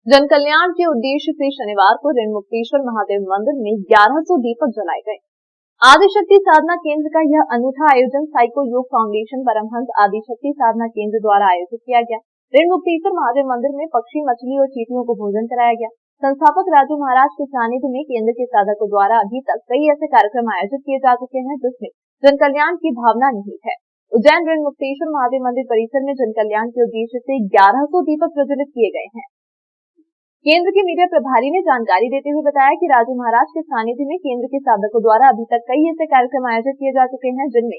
जन कल्याण के उद्देश्य से शनिवार को ऋणमुक्तेश्वर महादेव मंदिर में 1100 दीपक जलाए गए। आदिशक्ति साधना केंद्र का यह अनूठा आयोजन साइको योग फाउंडेशन परमहंस आदिशक्ति साधना केंद्र द्वारा आयोजित किया गया। ऋणमुक्तेश्वर महादेव मंदिर में पक्षी, मछली और चींटियों को भोजन कराया गया। संस्थापक राजू महाराज के सानिध्य में केंद्र के साधकों द्वारा अभी तक कई ऐसे कार्यक्रम आयोजित किए जा चुके हैं जिसमें जन कल्याण की भावना निहित है। उज्जैन ऋणमुक्तेश्वर महादेव मंदिर परिसर में जन कल्याण के उद्देश्य से 1100 दीपक प्रज्वलित किए गए हैं। केंद्र के मीडिया प्रभारी ने जानकारी देते हुए बताया कि राजू महाराज के सानिध्य में केंद्र के साधकों द्वारा अभी तक कई ऐसे कार्यक्रम आयोजित किए जा चुके हैं जिनमें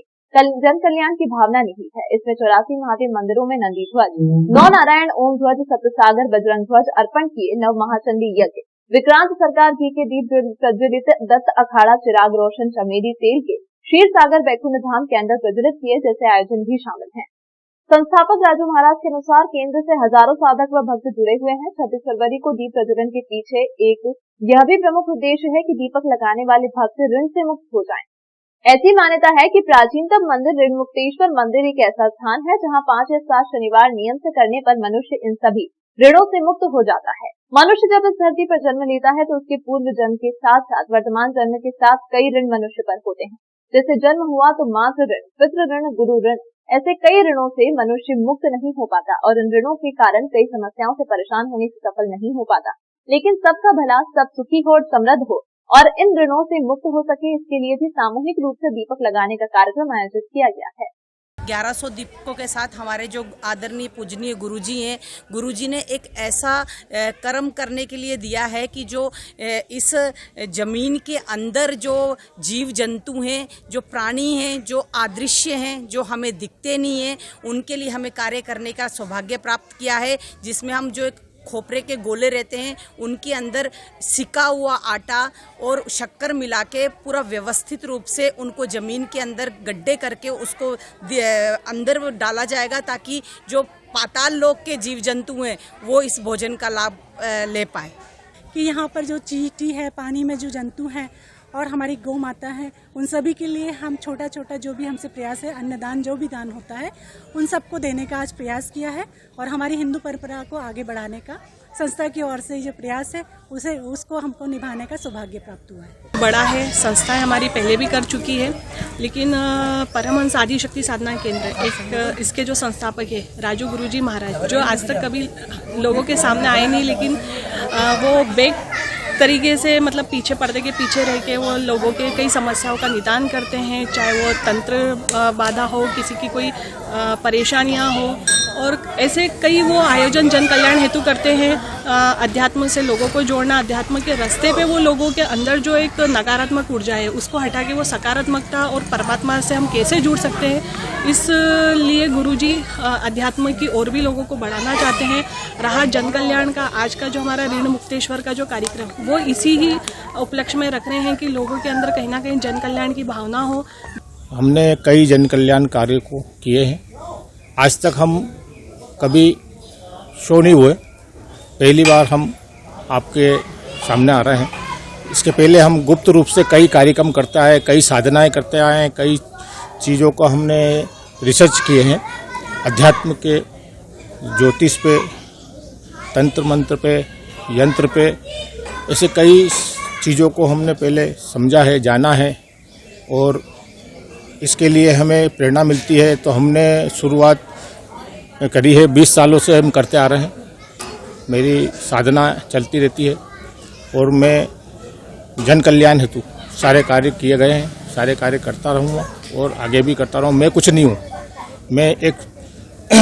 जन कल्याण की भावना निहित है। इसमें 84 महादेव मंदिरों में नंदी ध्वज, 9 नारायण ओम ध्वज, सप्तसागर बजरंग ध्वज अर्पण किए, नव महाचंडी यज्ञ, विक्रांत सरकार घी के दीप प्रज्वलित, दत्त अखाड़ा चिराग रोशन चमेली तेल के, क्षीर सागर बैकुंठ धाम कैंडल प्रज्वलित किए जैसे आयोजन भी शामिल हैं। संस्थापक राजू महाराज के अनुसार केंद्र से हजारों साधक व भक्त जुड़े हुए हैं। 26 फरवरी को दीप प्रज्वलन के पीछे एक यह भी प्रमुख उद्देश्य है कि दीपक लगाने वाले भक्त ऋण से मुक्त हो जाएं। ऐसी मान्यता है कि प्राचीनतम मंदिर ऋणमुक्तेश्वर मंदिर एक ऐसा स्थान है जहां 5 या 7 शनिवार नियम से करने पर मनुष्य इन सभी ऋणों से मुक्त हो जाता है। मनुष्य जब इस धरती पर जन्म लेता है तो उसके पूर्व जन्म के साथ साथ वर्तमान जन्म के साथ कई ऋण मनुष्य पर होते हैं। जैसे जन्म हुआ तो मातृ ऋण, पितृ ऋण, गुरु ऋण, ऐसे कई ऋणों से मनुष्य मुक्त नहीं हो पाता और इन ऋणों के कारण कई समस्याओं से परेशान होने से सफल नहीं हो पाता। लेकिन सबका भला, सब सुखी हो और समृद्ध हो और इन ऋणों से मुक्त हो सके, इसके लिए भी सामूहिक रूप से दीपक लगाने का कार्यक्रम आयोजित किया गया है। 1100 दीपकों के साथ हमारे जो आदरणीय पूजनीय गुरुजी हैं, गुरुजी ने एक ऐसा कर्म करने के लिए दिया है कि जो इस जमीन के अंदर जो जीव जंतु हैं, जो प्राणी हैं, जो अदृश्य हैं, जो हमें दिखते नहीं हैं, उनके लिए हमें कार्य करने का सौभाग्य प्राप्त किया है। जिसमें हम जो एक खोपरे के गोले रहते हैं उनके अंदर सिका हुआ आटा और शक्कर मिला के पूरा व्यवस्थित रूप से उनको ज़मीन के अंदर गड्ढे करके उसको अंदर डाला जाएगा ताकि जो पाताल लोक के जीव जंतु हैं वो इस भोजन का लाभ ले पाए। कि यहाँ पर जो चींटी है, पानी में जो जंतु हैं और हमारी गौ माता है, उन सभी के लिए हम छोटा छोटा जो भी हमसे प्रयास है, अन्नदान जो भी दान होता है उन सबको देने का आज प्रयास किया है और हमारी हिंदू परंपरा को आगे बढ़ाने का संस्था की ओर से जो प्रयास है उसको हमको निभाने का सौभाग्य प्राप्त हुआ है। बड़ा है, संस्था हमारी पहले भी कर चुकी है, लेकिन परमहंस आदिशक्ति साधना केंद्र एक इसके जो संस्थापक है राजू गुरुजी महाराज, जो आज तक कभी लोगों के सामने आए नहीं, लेकिन वो बेग तरीके से मतलब पीछे पर्दे के पीछे रह के वो लोगों के कई समस्याओं का निदान करते हैं, चाहे वो तंत्र बाधा हो, किसी की कोई परेशानियां हो, और ऐसे कई वो आयोजन जन कल्याण हेतु करते हैं। अध्यात्म से लोगों को जोड़ना, अध्यात्म के रास्ते पे वो लोगों के अंदर जो एक नकारात्मक ऊर्जा है उसको हटा के वो सकारात्मकता और परमात्मा से हम कैसे जुड़ सकते हैं, इसलिए गुरुजी अध्यात्म की और भी लोगों को बढ़ाना चाहते हैं। रहा जन कल्याण का, आज का जो हमारा ऋणमुक्तेश्वर का जो कार्यक्रम वो इसी ही उपलक्ष्य में रख रहे हैं कि लोगों के अंदर कहीं ना कहीं जन कल्याण की भावना हो। हमने कई जन कल्याण कार्य को किए हैं, आज तक हम कभी शो नहीं हुए, पहली बार हम आपके सामने आ रहे हैं। इसके पहले हम गुप्त रूप से कई कार्यक्रम करते आए, कई साधनाएं करते आए हैं, कई चीज़ों को हमने रिसर्च किए हैं, अध्यात्म के, ज्योतिष पे, तंत्र मंत्र पे, यंत्र पे, ऐसे कई चीज़ों को हमने पहले समझा है, जाना है और इसके लिए हमें प्रेरणा मिलती है। तो हमने शुरुआत करी है, 20 सालों से हम करते आ रहे हैं, मेरी साधना चलती रहती है और मैं जन कल्याण हेतु सारे कार्य किए गए हैं, सारे कार्य करता रहूँगा और आगे भी करता रहूँ। मैं कुछ नहीं हूँ, मैं एक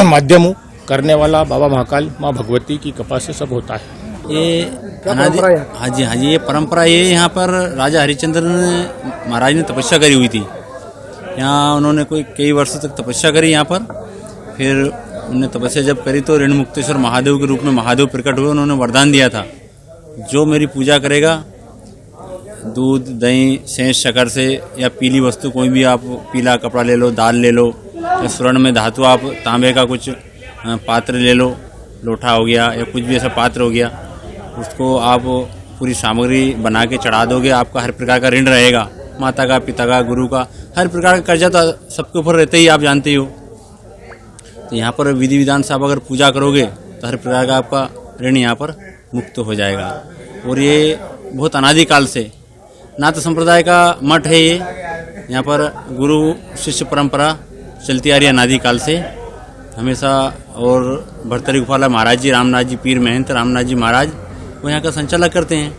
माध्यम हूँ, करने वाला बाबा महाकाल, माँ भगवती की कृपा से सब होता है। ये हाँ जी, ये परंपरा ये यहाँ पर राजा हरिश्चंद्र महाराज ने तपस्या करी हुई थी। यहाँ उन्होंने कई वर्षों तक तपस्या करी यहाँ पर, फिर उन्होंने तपस्या जब करी तो ऋणमुक्तेश्वर महादेव के रूप में महादेव प्रकट हुए। उन्होंने वरदान दिया था, जो मेरी पूजा करेगा, दूध, दही, शेष, शक्कर से या पीली वस्तु कोई भी, आप पीला कपड़ा ले लो, दाल ले लो, या स्वर्ण में धातु आप तांबे का कुछ पात्र ले लो, लोटा हो गया या कुछ भी ऐसा पात्र हो गया, उसको आप पूरी सामग्री बना के चढ़ा दोगे, आपका हर प्रकार का ऋण रहेगा, माता का, पिता का, गुरु का, हर प्रकार का कर्जा तो सबके ऊपर रहते ही, आप जानते हो। तो यहाँ पर विधि विधान से आप अगर पूजा करोगे तो हर प्रकार का आपका ऋण यहाँ पर मुक्त हो जाएगा। और ये बहुत अनादिकाल से नाथ संप्रदाय का मठ है ये, यहाँ पर गुरु शिष्य परंपरा चलती आ रही है अनादिकाल से हमेशा। और भरतरी गुफाला महाराज जी, रामनाथ जी, पीर महंत रामनाथ जी महाराज वो यहाँ का संचालक करते हैं।